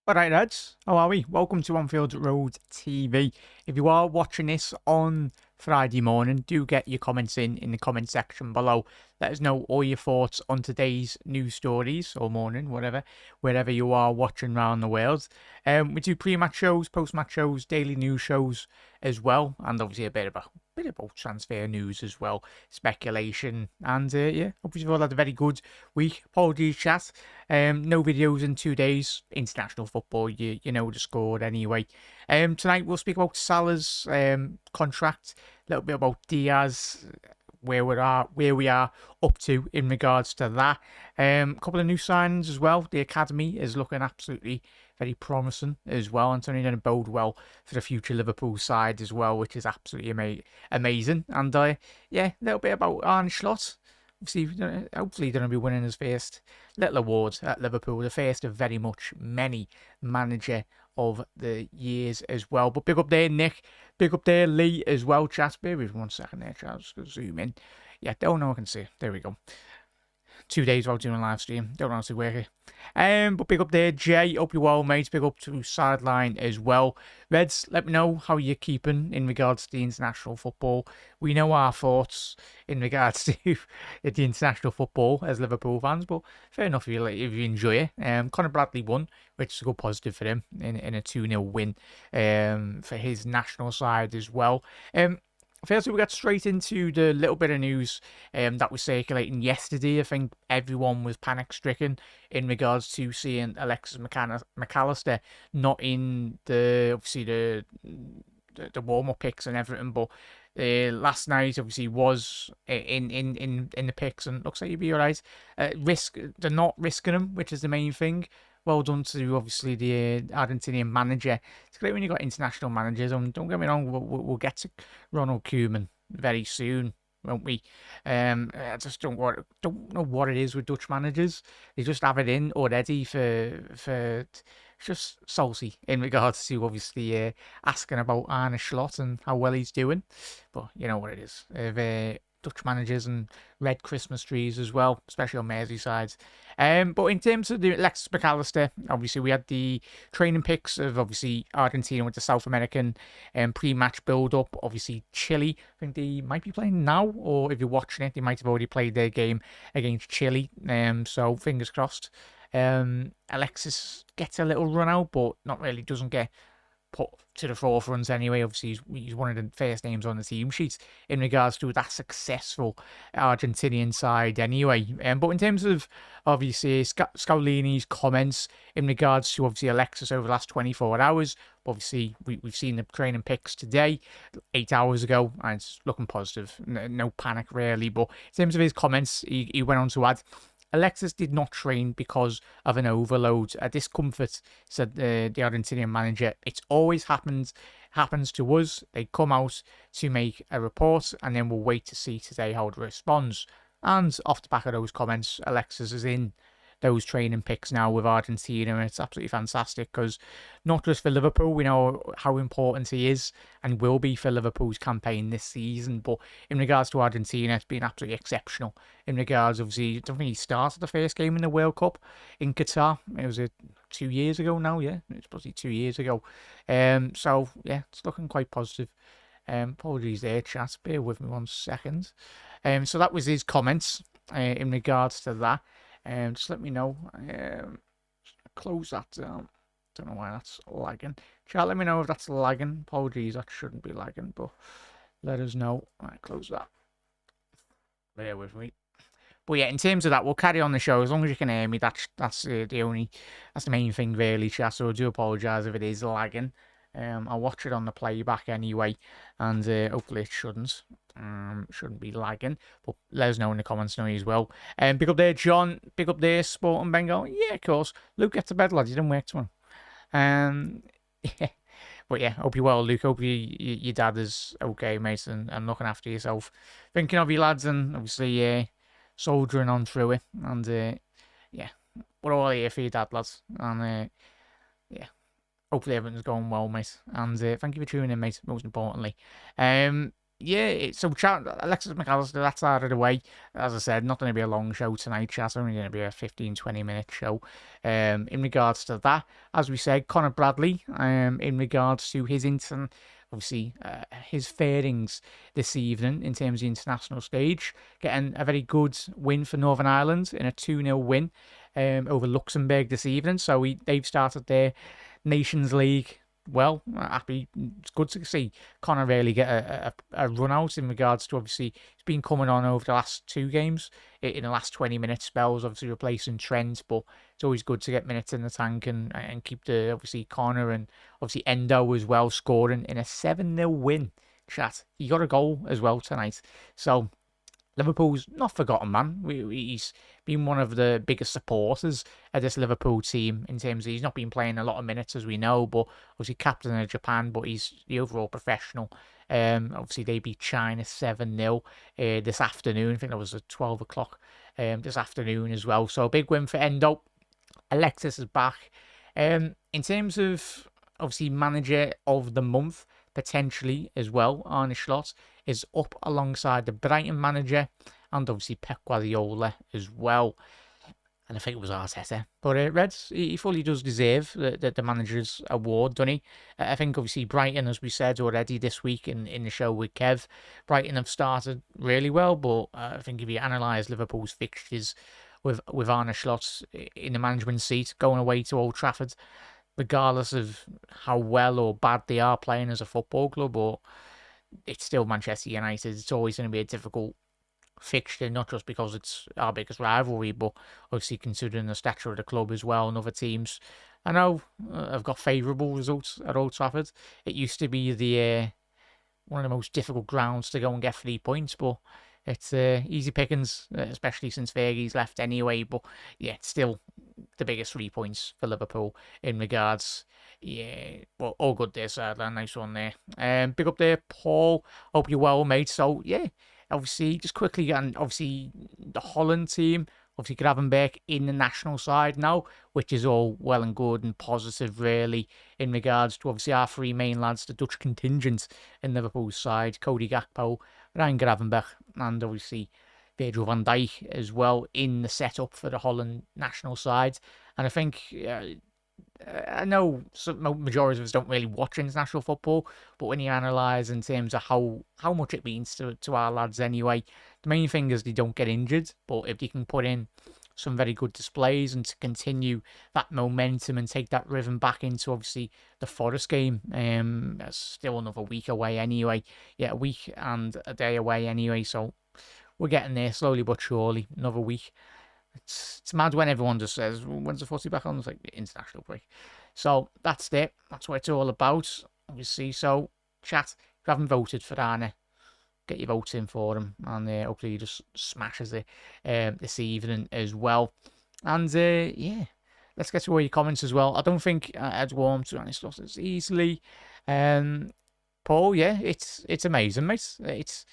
Alright lads, how are we? Welcome to Anfield Road TV. If you are watching this on Friday morning, do get your comments in the comment section below. Let us know all your thoughts on today's news stories, or morning, whatever, wherever you are watching around the world. We do pre-match shows, post-match shows, daily news shows as well, and obviously a bit about transfer news as well, speculation, and yeah, hope you've all had a very good week. Apologies, chat. No videos in 2 days. International football, you know the score anyway. Tonight we'll speak about Salah's contract, a little bit about Diaz, where we are up to in regards to that. A couple of new signings as well. The academy is looking absolutely very promising as well, and it's only going to bode well for the future Liverpool side as well, which is absolutely amazing. And yeah, a little bit about Arne Slot. Obviously, hopefully they're going to be winning his first little award at Liverpool, the first of very much many manager of the years as well. But big up there, Nick. Big up there, Lee, as well, chat. Maybe 1 second there, chat. I'm just going to zoom in. Yeah, don't know I can see. There we go. 2 days without doing a live stream. Don't know how to work it. But big up there, Jay. Hope you're well, mate. Big up to Sideline as well. Reds, let me know how you're keeping in regards to the international football. We know our thoughts in regards to the international football as Liverpool fans, but fair enough if you enjoy it. Conor Bradley won, which is a good positive for him in a 2-0 win for his national side as well. Firstly, we got straight into the little bit of news that was circulating yesterday. I think everyone was panic-stricken in regards to seeing Alexis McAllister not in obviously the warm-up picks and everything, but last night obviously was in the picks and looks like he'd be alright. They're not risking him, which is the main thing. Well done to obviously the Argentinian manager. It's great when you've got international managers. Don't get me wrong, we'll get to Ronald Koeman very soon, won't we? I just don't know what it is with Dutch managers. They just have it in already for just salty in regards to obviously asking about Arne Slot and how well he's doing. But you know what it is. Dutch managers and red Christmas trees as well, especially on Merseyside. But in terms of the Alexis McAllister, obviously we had the training pics of obviously Argentina with the South American pre-match build-up. Obviously Chile, I think they might be playing now, or if you're watching it, they might have already played their game against Chile. So fingers crossed. Alexis gets a little run out, but not really, doesn't get put to the forefront anyway. Obviously, he's one of the first names on the team sheet in regards to that successful Argentinian side anyway. But in terms of obviously Scalini's comments in regards to obviously Alexis over the last 24 hours, obviously we've seen the training pics today, 8 hours ago, and it's looking positive. No panic really. But in terms of his comments, he went on to add, Alexis did not train because of an overload. A discomfort, said the Argentinian manager. It always happens to us. They come out to make a report, and then we'll wait to see today how it responds. And off the back of those comments, Alexis is in those training picks now with Argentina, and it's absolutely fantastic because not just for Liverpool, we know how important he is and will be for Liverpool's campaign this season, but in regards to Argentina, it's been absolutely exceptional. In regards, obviously, I don't think he started the first game in the World Cup in Qatar. It was 2 years ago now, yeah, it's probably 2 years ago. So yeah, it's looking quite positive. Apologies there, chat. Bear with me 1 second. So that was his comments in regards to that. Just let me know. Close that down. Don't know why that's lagging. Chat, let me know if that's lagging. Apologies, that shouldn't be lagging, but let us know. Alright, close that. Bear with me. But yeah, in terms of that, we'll carry on the show. As long as you can hear me, that's the main thing really, chat. So I do apologise if it is lagging. I'll watch it on the playback anyway, and hopefully it shouldn't be lagging, but let us know in the comments now as well. Pick up there, John. Pick up there, Sport and Bengal. Yeah, of course. Luke, get to bed, lads. You didn't work tomorrow. Yeah. But yeah, hope you're well, Luke. Hope your dad is okay, mate, and looking after yourself. Thinking of you, lads, and obviously soldiering on through it. And yeah, we're all here for your dad, lads. And yeah. Hopefully everything's going well, mate. And thank you for tuning in, mate, most importantly. yeah, so chat, Alexis McAllister, that's out of the way. As I said, not going to be a long show tonight, chat. It's only going to be a 15-20 minute show. In regards to that, as we said, Conor Bradley, in regards to his obviously his fairings this evening in terms of the international stage, getting a very good win for Northern Ireland in a 2-0 win over Luxembourg this evening. So they've started their Nations League well. Happy. It's good to see Connor really get a run out in regards to, obviously, he's been coming on over the last 2 games in the last 20-minute spells, obviously replacing Trent, but it's always good to get minutes in the tank and keep the, obviously, Connor and obviously Endo as well scoring in a 7-0 win. Chat, he got a goal as well tonight, so Liverpool's not forgotten, man. He's been one of the biggest supporters of this Liverpool team in terms of, he's not been playing a lot of minutes, as we know, but obviously captain of Japan, but he's the overall professional. Obviously, they beat China 7-0 this afternoon. I think that was at 12 o'clock this afternoon as well. So a big win for Endo. Alexis is back. In terms of, obviously, manager of the month, potentially as well, Arne Slot is up alongside the Brighton manager and obviously Pep Guardiola as well. And I think it was Arteta. But Reds, he fully does deserve the manager's award, doesn't he? I think obviously Brighton, as we said already this week in the show with Kev, Brighton have started really well, but I think if you analyse Liverpool's fixtures with Arne Slot in the management seat, going away to Old Trafford, regardless of how well or bad they are playing as a football club, or it's still Manchester United. It's always going to be a difficult fixture, not just because it's our biggest rivalry, but obviously considering the stature of the club as well and other teams. I know I've got favourable results at Old Trafford. It used to be the one of the most difficult grounds to go and get 3 points, but it's easy pickings, especially since Fergie's left anyway. But yeah, it's still the biggest 3 points for Liverpool in regards. Yeah, well, all good there, sadly. Nice one there. Big up there, Paul. Hope you're well, mate. So yeah, obviously, just quickly, and obviously the Holland team, obviously Gravenberch in the national side now, which is all well and good and positive, really, in regards to obviously our 3 main lads, the Dutch contingent in Liverpool's side, Cody Gakpo, Ryan Gravenberch, and obviously Virgil van Dijk as well in the setup for the Holland national side. And I think, I know majority of us don't really watch international football, but when you analyse in terms of how much it means to our lads anyway, the main thing is they don't get injured. But if you can put in some very good displays and to continue that momentum and take that rhythm back into obviously the Forest game, that's still another week away anyway. Yeah, a week and a day away anyway, so we're getting there slowly but surely. Another week. It's mad when everyone just says, when's the footy back on? It's like the international break. So that's it. That's what it's all about, obviously. So, chat, if you haven't voted for Arne, get your votes in for him. And hopefully he just smashes it this evening as well. And yeah, let's get to all your comments as well. I don't think I'd warm to Arne Slot as easily. Paul, yeah, it's amazing, mate. It's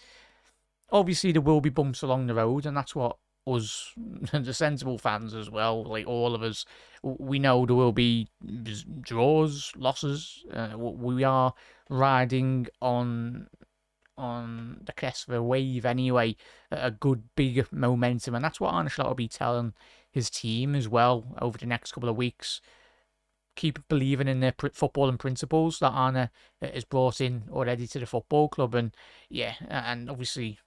obviously there will be bumps along the road, and that's what us, the sensible fans as well, like all of us, we know there will be draws, losses. We are riding on the crest of a wave anyway, a good big momentum, and that's what Arne Slot will be telling his team as well over the next couple of weeks. Keep believing in their football and principles that Arne has brought in already to the football club, and yeah, and obviously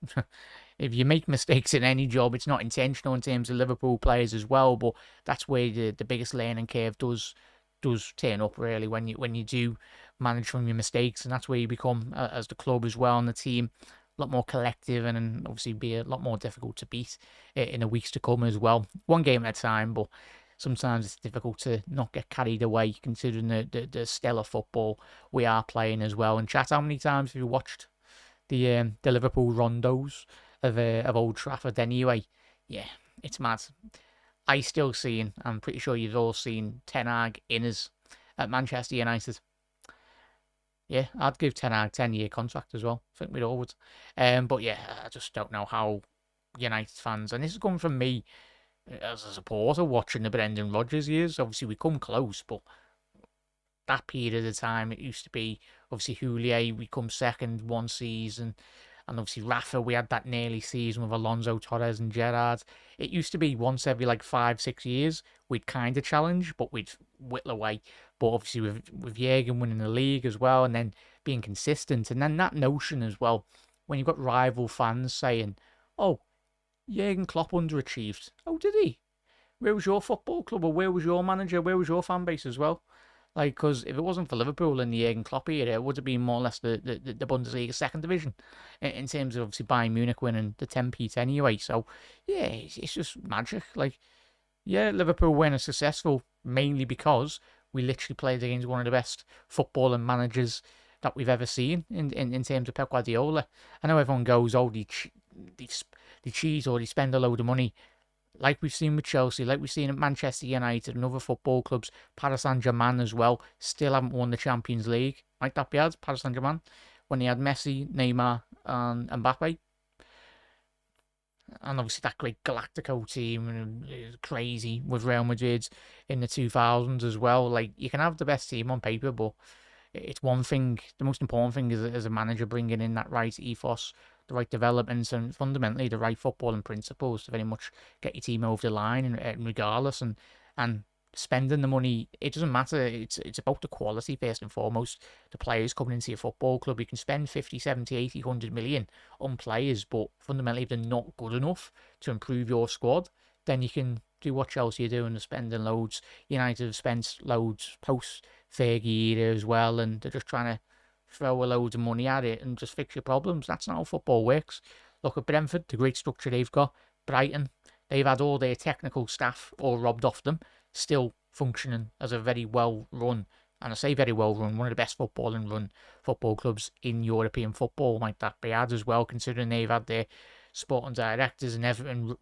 if you make mistakes in any job, it's not intentional in terms of Liverpool players as well, but that's where the biggest learning curve does turn up, really, when you do manage from your mistakes, and that's where you become, as the club as well and the team, a lot more collective, and obviously be a lot more difficult to beat in the weeks to come as well. One game at a time, but sometimes it's difficult to not get carried away considering the stellar football we are playing as well. And chat, how many times have you watched the Liverpool rondos of Old Trafford anyway? Yeah, it's mad. I'm pretty sure you've all seen Ten Hag inners at Manchester United. Yeah, I'd give Ten Hag 10-year contract as well. I think we'd all would. But yeah, I just don't know how United fans, and this is coming from me as a supporter watching the Brendan Rodgers years. Obviously, we come close, but that period of time, it used to be obviously Houllier, we come second one season, And obviously Rafa, we had that nearly season with Alonso, Torres and Gerrard. It used to be once every like 5-6 years we'd kind of challenge, but we'd whittle away. But obviously with Jurgen winning the league as well, and then being consistent, and then that notion as well, when you've got rival fans saying, oh, Jurgen Klopp underachieved. Oh, did he? Where was your football club, or where was your manager? Where was your fan base as well? Like, because if it wasn't for Liverpool in the Jurgen Klopp era, it would have been more or less the Bundesliga second division in terms of obviously Bayern Munich winning the 10-peat anyway. So, yeah, it's just magic. Like, yeah, Liverpool were successful mainly because we literally played against one of the best footballing managers that we've ever seen in terms of Pep Guardiola. I know everyone goes, oh, they cheat or they spend a load of money, like we've seen with Chelsea, like we've seen at Manchester United and other football clubs. Paris Saint-Germain as well, still haven't won the Champions League. Like that, Diaz, Paris Saint-Germain, when they had Messi, Neymar and Mbappe. And obviously that great Galactico team, and crazy with Real Madrid in the 2000s as well. Like, you can have the best team on paper, but it's one thing. The most important thing is as a manager bringing in that right ethos, the right developments, and fundamentally the right footballing principles to very much get your team over the line, and regardless, and spending the money, it doesn't matter. It's about the quality first and foremost. The players coming into your football club, you can spend 50, 70, 80, 100 million on players, but fundamentally if they're not good enough to improve your squad, then you can do what Chelsea are doing, they're spending loads. United have spent loads post Fergie era as well, and they're just trying to throw a load of money at it and just fix your problems. That's not how football works. Look at Brentford, the great structure they've got. Brighton, they've had all their technical staff all robbed off them, still functioning as a very well run, and I say very well run, one of the best footballing run football clubs in European football, might that be added as well, considering they've had their sporting directors and everything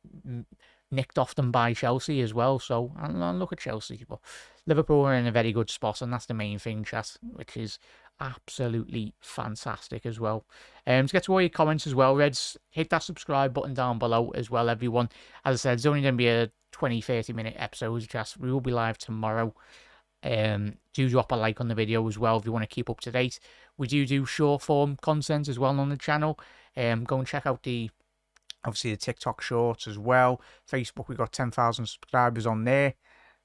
nicked off them by Chelsea as well. So, and look at Chelsea, but Liverpool are in a very good spot, and that's the main thing, chat, which is absolutely fantastic as well. To get to all your comments as well, Reds, hit that subscribe button down below as well, everyone. As I said, it's only going to be a 20-30 minute episode, chat. We will be live tomorrow. Do drop a like on the video as well if you want to keep up to date. We do short form content as well on the channel. Go and check out obviously the TikTok shorts as well. Facebook, we got 10,000 subscribers on there.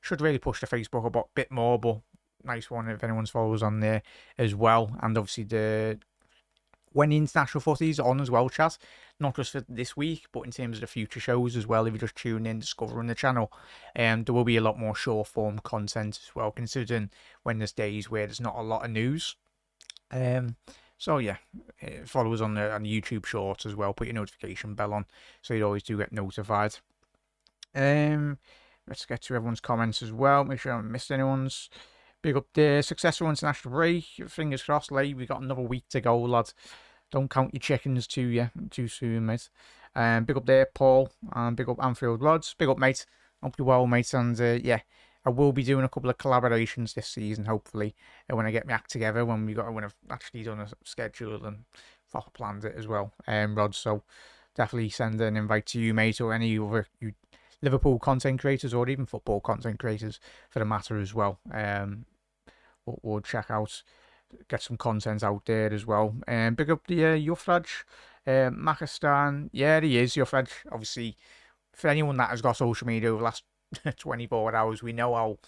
Should really push the Facebook a bit more, but nice one if anyone's followers on there as well. And obviously when the international footy's on as well, chat, not just for this week, but in terms of the future shows as well, if you just tune in, discovering the channel, there will be a lot more short form content as well, considering when there's days where there's not a lot of news. So yeah, follow us on the YouTube shorts as well. Put your notification bell on so you always do get notified. Let's get to everyone's comments as well. Make sure I haven't missed anyone's. Big up the successful international break. Fingers crossed, Lee. We got another week to go, lad. Don't count your chickens too soon, mate. Big up there, Paul. And big up Anfield Rods. Big up, mate. Hope you're well, mate. And yeah, I will be doing a couple of collaborations this season, hopefully, when I get my act together, when I've actually done a schedule and proper planned it as well, Rod. So definitely send an invite to you, mate, or any other Liverpool content creators, or even football content creators for the matter as well. We'll check out, get some content out there as well. Big up the Yufraj, Makistan. Yeah, he is Yufraj. Obviously, for anyone that has got social media over the last 24 hours, we know how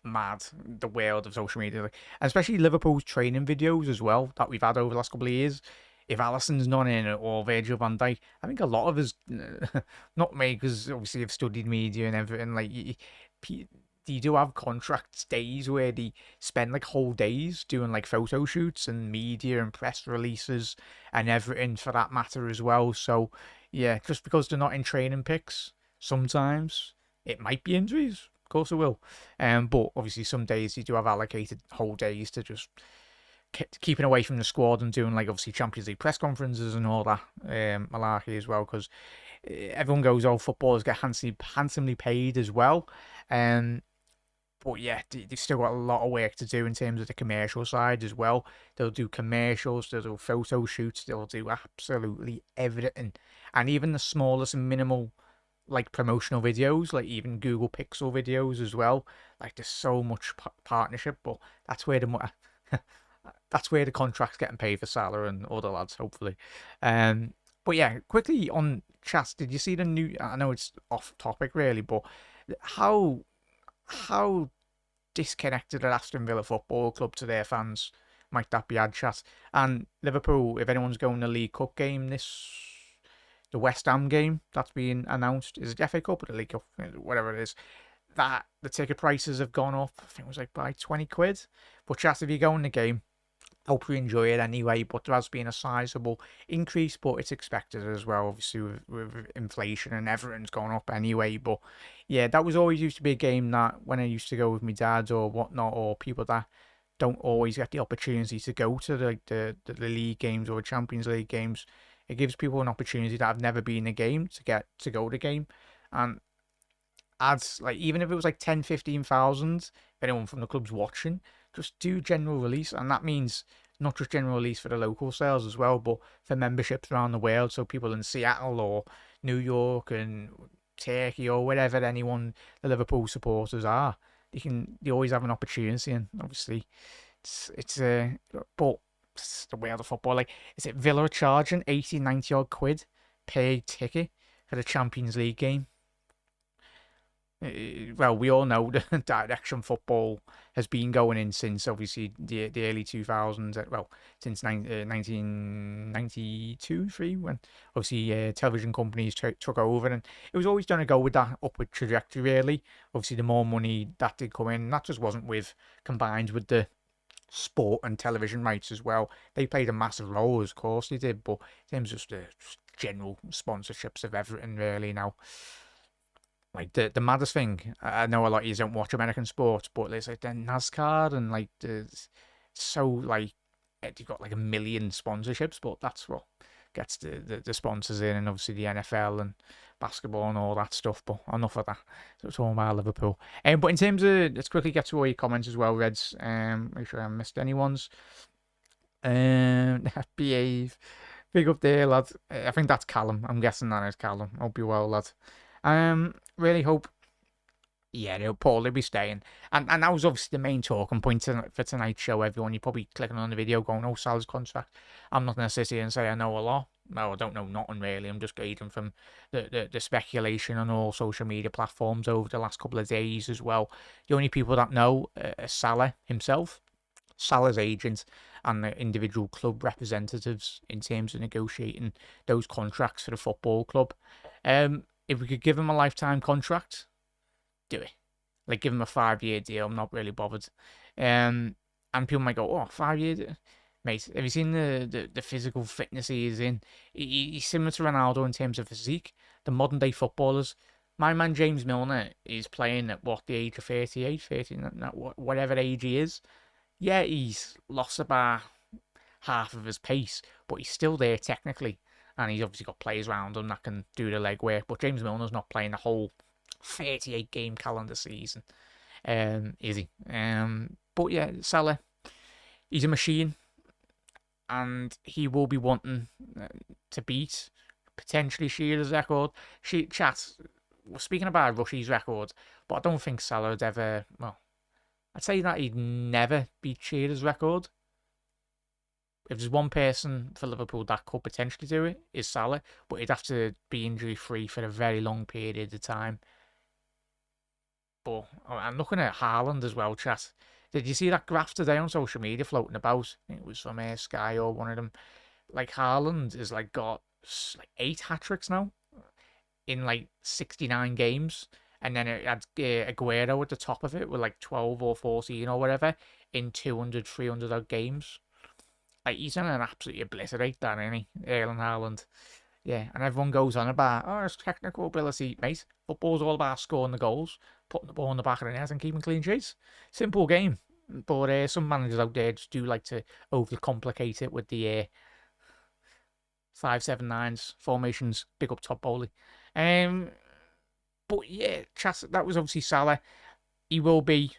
mad the world of social media, and especially Liverpool's training videos as well that we've had over the last couple of years. If Alisson's not in it, or Virgil van Dijk, I think a lot of us, not me, because obviously I've studied media and everything, like, you do have contracts days where they spend like whole days doing like photo shoots and media and press releases and everything for that matter as well. So yeah, just because they're not in training pics, sometimes it might be injuries, of course it will. But obviously some days you do have allocated whole days to just keeping away from the squad and doing like obviously Champions League press conferences and all that malarkey as well, because everyone goes, oh, footballers get handsomely paid as well. But yeah, they've still got a lot of work to do in terms of the commercial side as well. They'll do commercials, they'll do photo shoots, they'll do absolutely everything. And even the smallest and minimal like promotional videos, like even Google Pixel videos as well. Like, there's so much partnership, but that's where the that's where the contract's getting paid for Salah and other lads, hopefully. But yeah, quickly on chat, did you see the new? I know it's off topic really, but how how disconnected at Aston Villa Football Club to their fans might that be, ad chat? And Liverpool, if anyone's going to League Cup game the West Ham game that's being announced, is it FA Cup or the League Cup, whatever it is, that the ticket prices have gone up. I think it was like by 20 quid. But chat, if you go in the game, hope you enjoy it anyway. But there has been a sizable increase, but it's expected as well, obviously, with inflation and everything's gone up anyway. But yeah, that was always used to be a game that when I used to go with my dad or whatnot, or people that don't always get the opportunity to go to the league games or Champions League games, it gives people an opportunity that have never been in a game to get to go to the game. And adds, like, even if it was like 10, 15,000, if anyone from the club's watching, just do general release. And that means not just general release for the local sales as well, but for memberships around the world. So people in Seattle or New York and Turkey or wherever anyone the Liverpool supporters are, they always have an opportunity. And obviously but it's the world of football. Like, is it Villa charging 80, 90 odd quid per ticket for the Champions League game? Well, we all know the direction football has been going in since obviously the early 2000s. Well, since 1992, 3, when obviously television companies took over, and it was always going to go with that upward trajectory. Really, obviously, the more money that did come in, that just wasn't combined with the sport and television rights as well. They played a massive role, of course they did, but in terms of just general sponsorships of everything, really now. Like the maddest thing, I know a lot of you don't watch American sports, but there's like the NASCAR and like you've got like a million sponsorships, but that's what gets the sponsors in, and obviously the NFL and basketball and all that stuff. But enough of that. So it's all about Liverpool. But in terms of, let's quickly get to all your comments as well, Reds. Make sure I haven't missed anyone's. Behave. Big up there, lad. I think that's Callum. I'm guessing that is Callum. Hope you're well, lad. Really hope, they'll probably be staying. And that was obviously the main talking point for tonight's show, everyone. You're probably clicking on the video going, oh, Salah's contract. I'm not going to sit here and say I know a lot. No, I don't know nothing, really. I'm just gauging from the speculation on all social media platforms over the last couple of days as well. The only people that know are Salah himself, Salah's agent, and the individual club representatives in terms of negotiating those contracts for the football club. If we could give him a lifetime contract, do it. Like, give him a 5-year deal. I'm not really bothered. And people might go, oh, 5-year? Mate, have you seen the physical fitness he is in? He's similar to Ronaldo in terms of physique. The modern day footballers. My man James Milner is playing at, the age of 38, 30, whatever age he is. Yeah, he's lost about half of his pace, but he's still there technically. And he's obviously got players around him that can do the legwork. But James Milner's not playing the whole 38-game calendar season, is he? But yeah, Salah, he's a machine. And he will be wanting to beat, potentially, Shearer's record. We're speaking about Rushie's record, but I don't think Salah would ever... Well, I'd say that he'd never beat Shearer's record. If there's one person for Liverpool that could potentially do it, is Salah, but he'd have to be injury-free for a very long period of time. But I'm looking at Haaland as well, chat. Did you see that graph today on social media floating about? I think it was from Sky or one of them. Like, Haaland has got 8 hat-tricks now in 69 games. And then it had Aguero at the top of it with 12 or 14 or whatever in 200, 300 odd games. He's going to absolutely obliterate that, isn't he? Erling Haaland. Yeah, and everyone goes on about, oh, it's technical ability. Mate, football's all about scoring the goals, putting the ball in the back of the net and keeping clean sheets. Simple game. But some managers out there just do like to overcomplicate it with the 5-7-9s, formations, big up top bowling. But yeah, that was obviously Salah. He will be,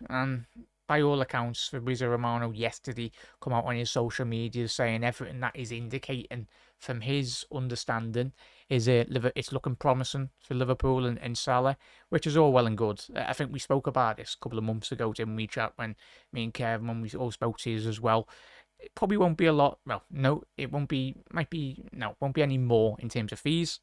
by all accounts, Fabrizio Romano yesterday come out on his social media saying everything that is indicating from his understanding is it's looking promising for Liverpool and Salah, which is all well and good. I think we spoke about this a couple of months ago, didn't we, chat, when me and Kevin, when we all spoke to you as well. It probably won't be a lot. Well, no, it won't be. Won't be any more in terms of fees.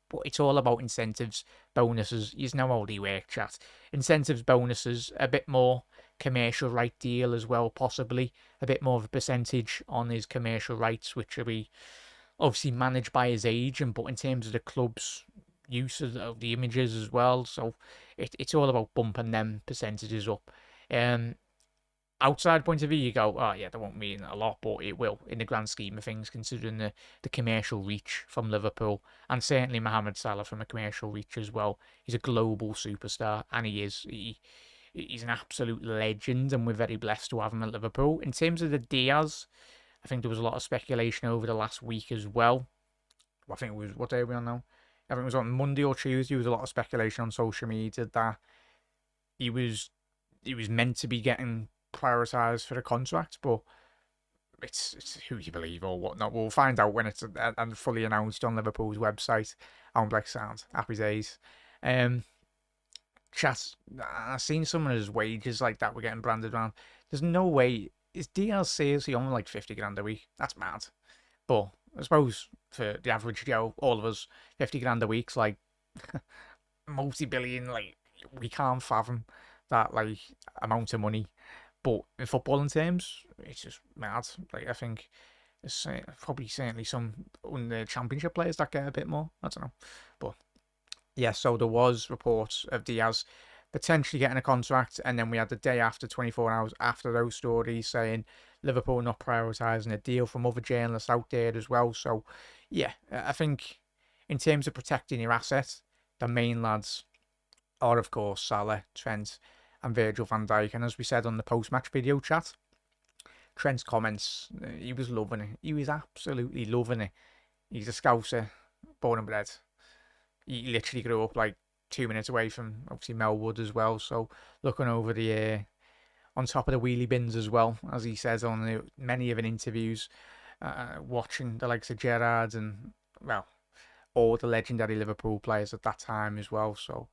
But it's all about incentives, bonuses. You know how they work, chat. Incentives, bonuses, a bit more commercial right deal as well, possibly. A bit more of a percentage on his commercial rights, which will be obviously managed by his agent, but in terms of the club's use of the images as well. So it's all about bumping them percentages up. Um, Outside point of view, you go, oh yeah, that won't mean a lot, but it will in the grand scheme of things, considering the commercial reach from Liverpool, and certainly Mohamed Salah from a commercial reach as well. He's a global superstar, and he is. He's an absolute legend, and we're very blessed to have him at Liverpool. In terms of the Diaz, I think there was a lot of speculation over the last week as well. I think it was, what day are we on now? I think it was on Monday or Tuesday. There was a lot of speculation on social media that he was meant to be getting prioritised for a contract, but it's who you believe or whatnot. We'll find out when it's fully announced on Liverpool's website. On Black Sound, happy days. Chat, I've seen some of his wages like that were getting branded around. There's no way. Is Diaz seriously on like 50 grand a week? That's mad. But I suppose for the average Joe, all of us, 50 grand a week's like multi-billion. Like, we can't fathom that like amount of money. But in footballing terms, it's just mad. Like, I think there's probably certainly some on the championship players that get a bit more. I don't know. But yeah, so there was reports of Diaz potentially getting a contract, and then we had the day after, 24 hours after those stories, saying Liverpool not prioritising a deal from other journalists out there as well. So yeah, I think in terms of protecting your assets, the main lads are of course Salah, Trent and Virgil van Dijk. And as we said on the post-match video chat, Trent's comments, he was loving it. He was absolutely loving it. He's a Scouser, born and bred. He literally grew up like 2 minutes away from obviously Melwood as well. So looking over the on top of the wheelie bins as well, as he says on many of the interviews, watching the likes of Gerrard and, well, all the legendary Liverpool players at that time as well. So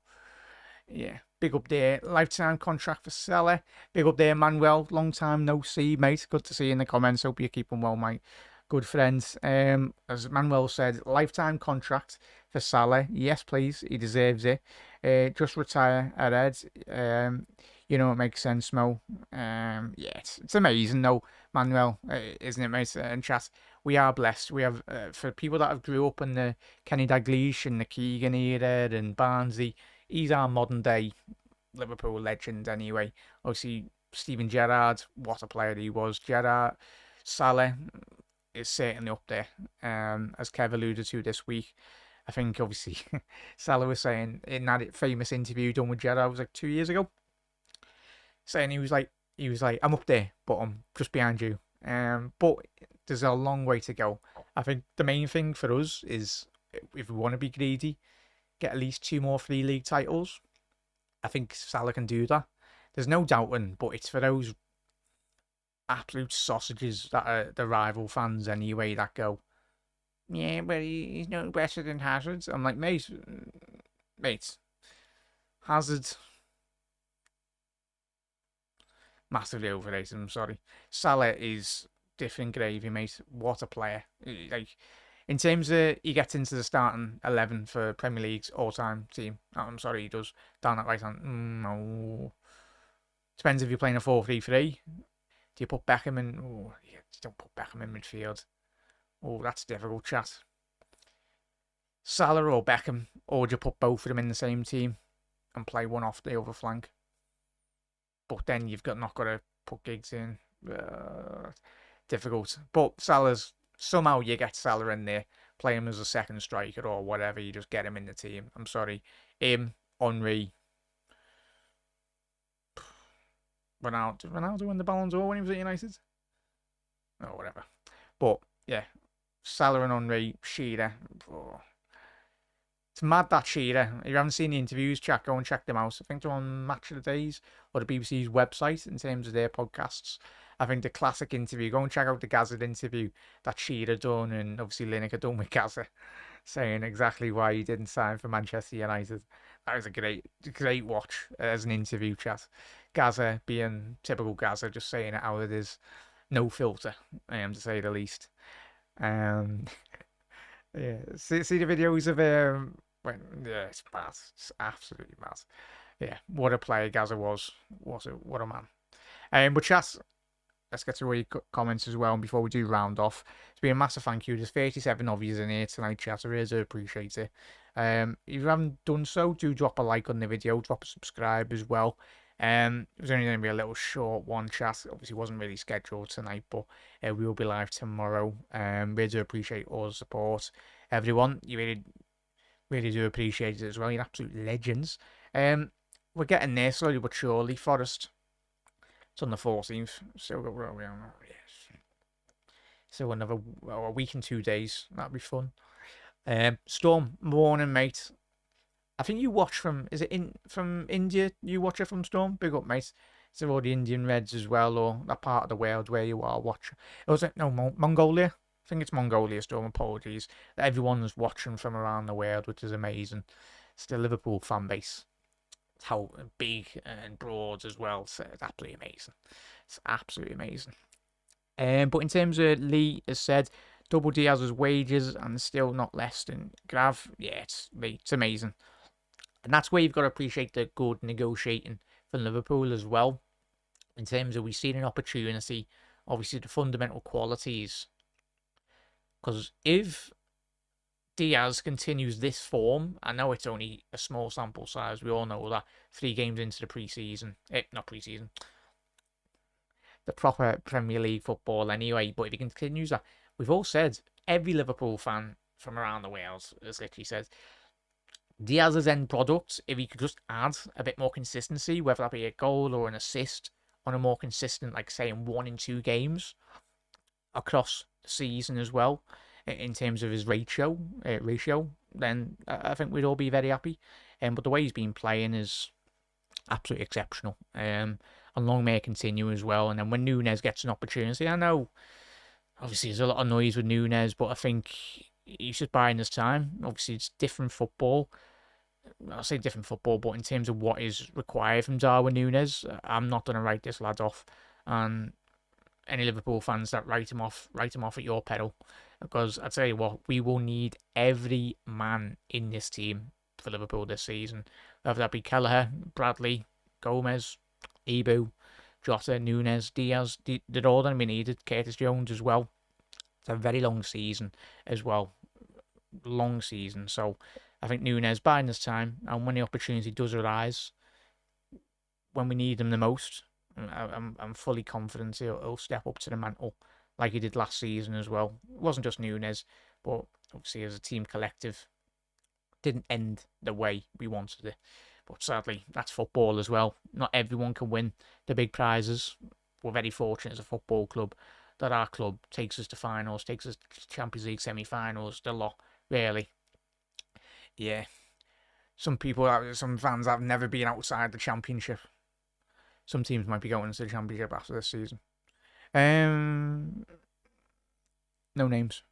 yeah, big up there. Lifetime contract for Salah. Big up there, Manuel. Long time no see, mate. Good to see you in the comments. Hope you're keeping well, mate. Good friends. As Manuel said, lifetime contract for Salah. Yes, please. He deserves it. Just retire at Ed. You know, it makes sense, Mo. Yeah, it's amazing, though, Manuel, isn't it, mate? And chat, we are blessed. We have, for people that have grew up in the Kenny Dalglish and the Keegan era and Barnsley, he's our modern day Liverpool legend anyway. Obviously, Steven Gerrard, what a player he was. Gerrard, Salah is certainly up there. As Kev alluded to this week, I think obviously Salah was saying in that famous interview done with Gerrard, was like 2 years ago, saying he was like, I'm up there, but I'm just behind you. But there's a long way to go. I think the main thing for us is, if we want to be greedy, get at least 2 more free league titles. I think Salah can do that. There's no doubting, but it's for those absolute sausages that are the rival fans anyway that go, yeah, but he's no better than Hazard. I'm like, mate, Hazard, massively overrated, I'm sorry. Salah is different gravy, mate. What a player. Like, in terms of he gets into the starting 11 for Premier League's all-time team. I'm sorry, he does. Down that right hand. No. Depends if you're playing a 4-3-3. Do you put Beckham in? Oh, yeah, don't put Beckham in midfield. Oh, that's difficult, chat. Salah or Beckham, or do you put both of them in the same team and play one off the other flank? But then you've not got to put Giggs in. Difficult. But Salah's, somehow you get Salah in there, play him as a second striker or whatever, you just get him in the team. I'm sorry. Him, Henry, Ronaldo win the Ballon d'Or when he was at United? Oh, whatever. But, yeah, Salah and Henry, Shearer. Oh. It's mad that Shearer. If you haven't seen the interviews, chat, go and check them out. I think they're on Match of the Days or the BBC's website in terms of their podcasts. I think the classic interview, go and check out the Gaza interview that Shearer done and obviously Lineker done with Gaza, saying exactly why he didn't sign for Manchester United. That was a great watch as an interview, chat. Gaza being typical Gaza, just saying it how it is. no filter, to say the least. Yeah, see the videos of yeah, it's mad. It's absolutely mad. Yeah, what a player Gaza was. What a man. But chat, let's get to your comments as well. And before we do round off, it's been a massive thank you. There's 37 of you in here tonight, chat. I really do appreciate it. If you haven't done so, do drop a like on the video, drop a subscribe as well. It was only going to be a little short one, chat. Obviously, wasn't really scheduled tonight, but we will be live tomorrow. Really do appreciate all the support, everyone. You really do appreciate it as well. You're absolute legends. We're getting there slowly but surely. Forest. It's on the 14th. Still got where are we on? Yes. So another a week and 2 days. That'd be fun. Storm, morning, mate. I think you watch from, is it from India? You watch it from Storm? Big up, mate. It's all the Indian Reds as well, or that part of the world where you are watching. Or was it, no, Mongolia? I think it's Mongolia, Storm, apologies. Everyone's watching from around the world, which is amazing. It's the Liverpool fan base. It's how big and broad as well, so it's absolutely amazing. It's absolutely amazing. But in terms of Lee has said, double Diaz's wages and still not less than Grav. Yeah, it's amazing. And that's where you've got to appreciate the good negotiating for Liverpool as well. In terms of we've seen an opportunity, obviously the fundamental qualities. Because if Diaz continues this form, I know it's only a small sample size, we all know that, 3 games into the pre-season, not pre-season, the proper Premier League football anyway, but if he continues that, we've all said, every Liverpool fan from around the world has literally said, Diaz's end product, if he could just add a bit more consistency, whether that be a goal or an assist on a more consistent, like say in 1 and 2 games across the season as well, in terms of his ratio, then I think we'd all be very happy. But the way he's been playing is absolutely exceptional. And long may it continue as well. And then when Núñez gets an opportunity, I know obviously there's a lot of noise with Núñez, but I think he's just buying his time. Obviously it's different football. I'll say different football, but in terms of what is required from Darwin Núñez, I'm not going to write this lad off. And any Liverpool fans that write him off at your pedal. Because I tell you what, we will need every man in this team for Liverpool this season. Whether that be Kelleher, Bradley, Gomez, Ibu, Jota, Núñez, Diaz, they're all going to be needed. Curtis Jones as well. It's a very long season as well. Long season. So I think Núñez buying this time, and when the opportunity does arise, when we need him the most, I'm fully confident he'll step up to the mantle like he did last season as well. It wasn't just Núñez, but obviously as a team collective, didn't end the way we wanted it. But sadly, that's football as well. Not everyone can win the big prizes. We're very fortunate as a football club that our club takes us to finals, takes us to Champions League semi-finals, the lot, really. Yeah. Some fans have never been outside the Championship. Some teams might be going into the Championship after this season. No names.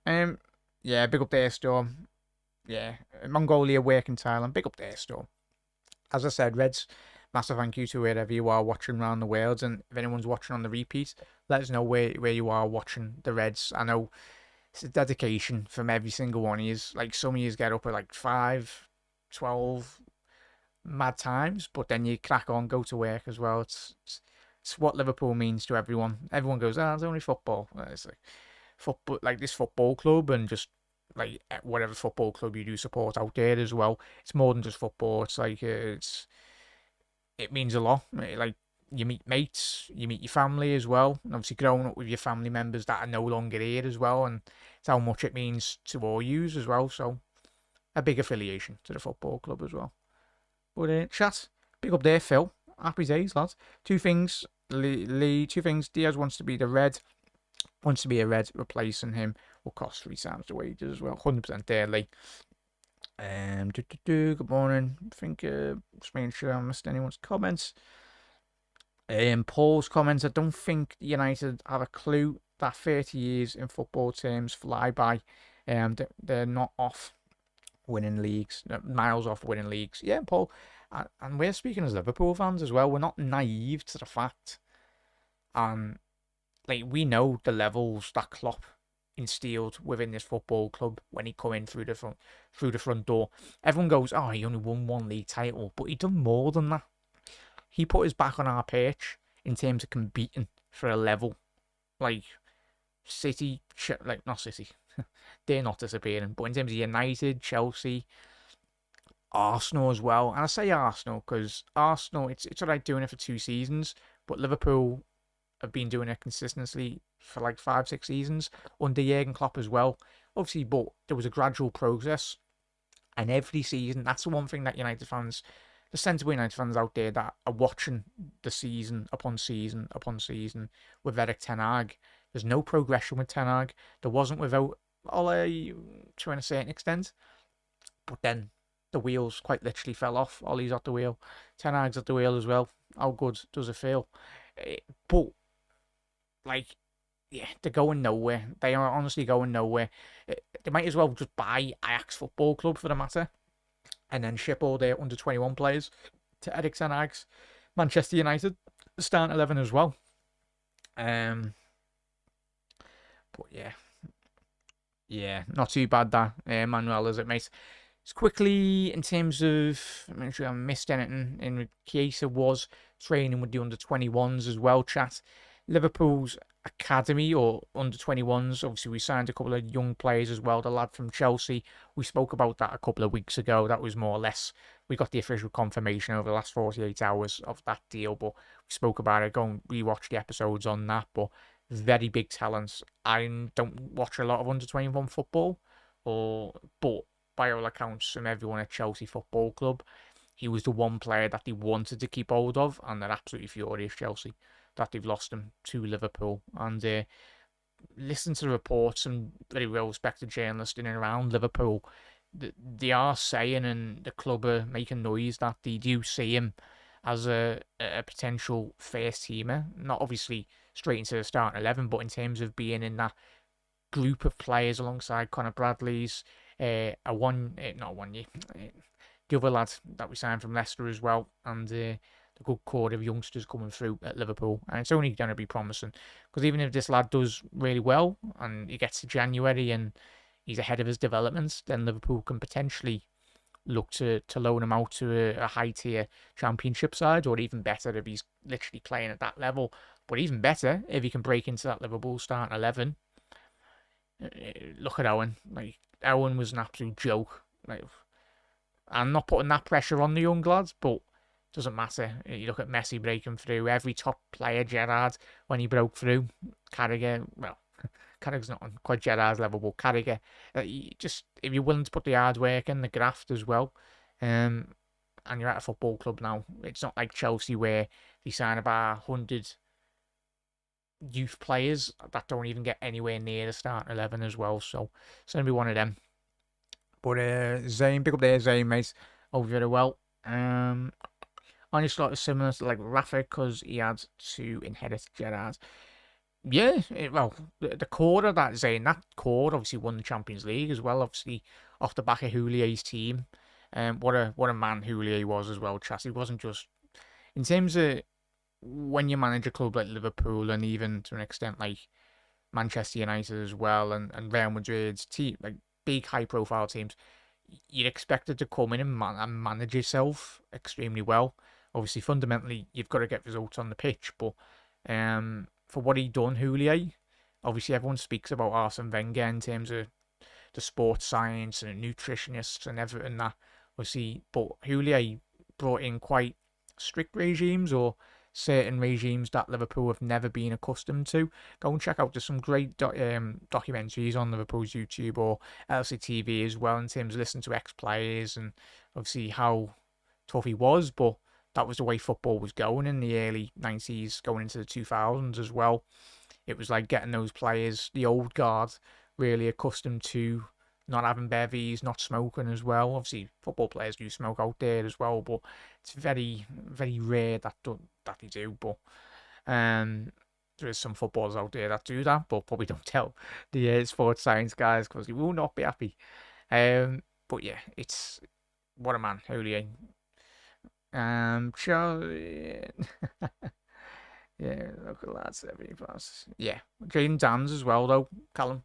Yeah, big up there, Storm. Yeah, Mongolia, working Thailand. Big up there, Storm. As I said, Reds, massive thank you to wherever you are watching around the world. And if anyone's watching on the repeat, let us know where you are watching the Reds. I know it's a dedication from every single one of you. Like, some of you get up at like 5, 12 mad times, but then you crack on, go to work as well. It's what Liverpool means to everyone. Everyone goes, it's only football. It's like football, like this football club, and just like whatever football club you do support out there as well. It's more than just football. It's like it means a lot. Like, you meet mates, you meet your family as well, and obviously growing up with your family members that are no longer here as well, and it's how much it means to all yous as well. So a big affiliation to the football club as well. But chat, big up there, Phil. Happy days, lads. 2 things, Lee. 2 things. Diaz wants to be a red. Replacing him will cost 3 times the wages as well. 100% there, Lee. Good morning. I think just making sure I haven't missed anyone's comments. Paul's comments. I don't think United have a clue that 30 years in football terms fly by. They're not off winning leagues. Miles off winning leagues. Yeah, Paul. And we're speaking as Liverpool fans as well. We're not naive to the fact. like we know the levels that Klopp instilled within this football club when he come in through the front door. Everyone goes, "Oh, he only won one league title," but he done more than that. He put his back on our pitch in terms of competing for a level. Like City, like not City, they're not disappearing. But in terms of United, Chelsea, Arsenal as well, and I say Arsenal because Arsenal, it's alright doing it for 2 seasons, but Liverpool have been doing it consistently for like 5, 6 seasons under Jurgen Klopp as well. Obviously, but there was a gradual progress, and every season, that's the one thing that United fans, the sensible United fans out there that are watching the season upon season upon season with Eric Ten Hag, there's no progression with Ten Hag. There wasn't without Ole to a certain extent, but then the wheels quite literally fell off. Ollie's at the wheel, Ten Hag's at the wheel as well. How good does it feel? But like, yeah, they're going nowhere. They are honestly going nowhere. They might as well just buy Ajax Football Club for the matter, and then ship all their under-21 players to Eric Ten Hag's Manchester United starting 11 as well. But yeah, not too bad that, Manuel, is it, mate? It's quickly, in terms of, I'm not sure I missed anything, in Chiesa was training with the under-21s as well, chat. Liverpool's academy or under-21s, obviously we signed a couple of young players as well. The lad from Chelsea, we spoke about that a couple of weeks ago. That was more or less, we got the official confirmation over the last 48 hours of that deal, but we spoke about it. Go and rewatch the episodes on that, but very big talents. I don't watch a lot of under-21 football, but by all accounts from everyone at Chelsea Football Club, he was the one player that they wanted to keep hold of, and they're absolutely furious, Chelsea, that they've lost him to Liverpool. And listen to the reports and very well-respected journalists in and around Liverpool. They are saying, and the club are making noise, that they do see him as a potential first teamer. Not obviously straight into the starting 11, but in terms of being in that group of players alongside Conor Bradley's, the other lad that we signed from Leicester as well, and the good core of youngsters coming through at Liverpool. And it's only going to be promising, because even if this lad does really well and he gets to January and he's ahead of his developments, then Liverpool can potentially look to loan him out to a high-tier championship side, or even better if he's literally playing at that level. But even better if he can break into that Liverpool starting 11. Look at Owen. Like, Owen was an absolute joke. Like, I'm not putting that pressure on the young lads, but it doesn't matter. You look at Messi breaking through, every top player, Gerrard, when he broke through, Carragher, well, Carragher's not on quite Gerrard's level, but Carragher, just, if you're willing to put the hard work in, the graft as well, and you're at a football club now, it's not like Chelsea where they sign about 100 youth players that don't even get anywhere near the starting 11 as well, so it's going to be one of them. But Zayn, pick up there, Zayn, mate, over very well. Arne Slot is similar to like Rafa because he had to inherit Gerrard. Yeah, well, the core of that Zayn, that core obviously won the Champions League as well, obviously off the back of Houlier's team. What a man Houllier was as well, Chas. He wasn't just, in terms of when you manage a club like Liverpool and even to an extent like Manchester United as well and Real Madrid's team, like big high profile teams, you'd expect it to come in and manage yourself extremely well. Obviously, fundamentally, you've got to get results on the pitch, but for what he done, Houllier, obviously everyone speaks about Arsene Wenger in terms of the sports science and nutritionists and everything that, obviously, but Houllier brought in quite strict regimes or certain regimes that Liverpool have never been accustomed to. Go and check out, there's some great documentaries on Liverpool's YouTube or LFC TV as well, in terms of listening to ex-players and obviously how tough he was, but that was the way football was going in the early 90s, going into the 2000s as well. It was like getting those players, the old guard, really accustomed to not having bevies, not smoking as well. Obviously, football players do smoke out there as well, but it's very, very rare that they do. But there is some footballers out there that do that, but probably don't tell the sports science guys because they will not be happy. But yeah, it's what a man, Houllier. Yeah, look at that, 70 plus. Yeah, Jaden Dans as well, though. Callum,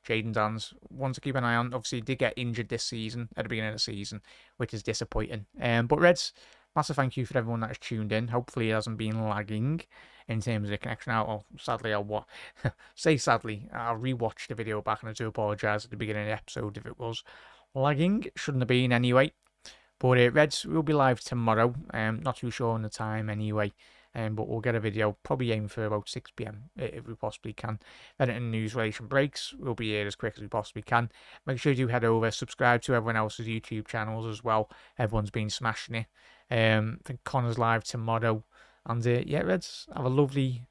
Jaden Dans, one to keep an eye on. Obviously, he did get injured this season, at the beginning of the season, which is disappointing. But Reds, massive thank you for everyone that has tuned in. Hopefully, it hasn't been lagging in terms of the connection out. Well, sadly, say sadly, I'll rewatch the video back and I do apologise at the beginning of the episode if it was lagging. Shouldn't have been anyway. But Reds will be live tomorrow. Not too sure on the time anyway. But we'll get a video, probably aim for about 6 p.m. if we possibly can. Then in news relation breaks, we'll be here as quick as we possibly can. Make sure you do head over, subscribe to everyone else's YouTube channels as well. Everyone's been smashing it. I think Connor's live tomorrow. And yeah, Reds, have a lovely,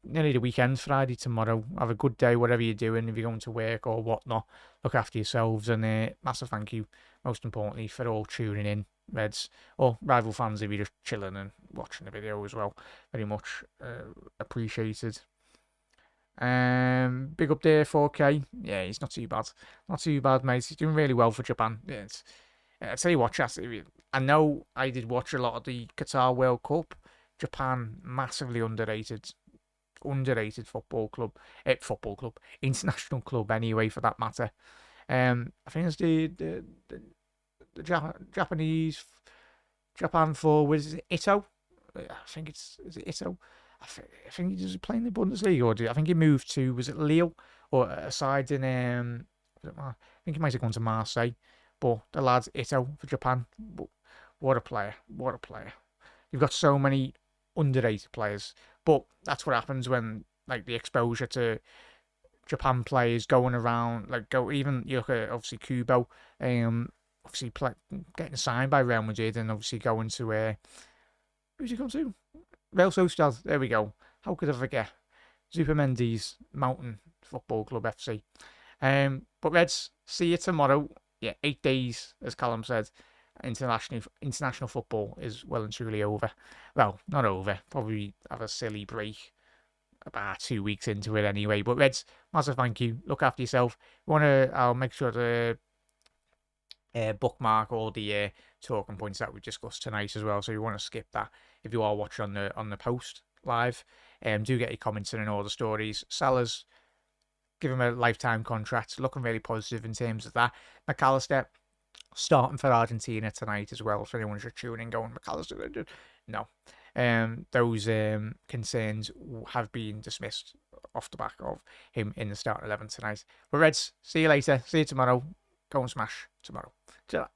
nearly the weekend, Friday tomorrow. Have a good day, whatever you're doing, if you're going to work or whatnot. Look after yourselves, and massive thank you, most importantly, for all tuning in, Reds, or rival fans if you're just chilling and watching the video as well. Very much appreciated. Big up there, 4K. Yeah, he's not too bad. Not too bad, mate. He's doing really well for Japan. Yeah, I tell you what, Chas, I know I did watch a lot of the Qatar World Cup. Japan, massively underrated football club, international club anyway, for that matter. I think it's the Japanese Japan forward, is it Ito? I think is it Ito? I think he was playing the Bundesliga, or I think he moved to, was it Lille or a side in I think he might have gone to Marseille. But the lad's Ito for Japan. What a player! What a player! You've got so many underrated players, but that's what happens when, like, the exposure to Japan players going around, even you look at obviously Kubo, obviously getting signed by Real Madrid, and obviously going to who's he come to? Real Sociedad. There we go. How could I forget? Zupermendi's Mountain Football Club FC. But Reds, see you tomorrow. Yeah, 8 days, as Callum said. International football is well and truly over. Well, not over. Probably have a silly break about 2 weeks into it anyway. But Reds, massive thank you. Look after yourself. I'll make sure to bookmark all the talking points that we discussed tonight as well. So you want to skip that if you are watching on the post live. Do get your comments in and all the stories. Salah's, give him a lifetime contract. Looking really positive in terms of that. McAllister starting for Argentina tonight as well. So anyone's just tuning in going, McAllister, no. Those concerns have been dismissed off the back of him in the starting 11 tonight. But Reds, see you later. See you tomorrow. Go and smash tomorrow. Ta-ra.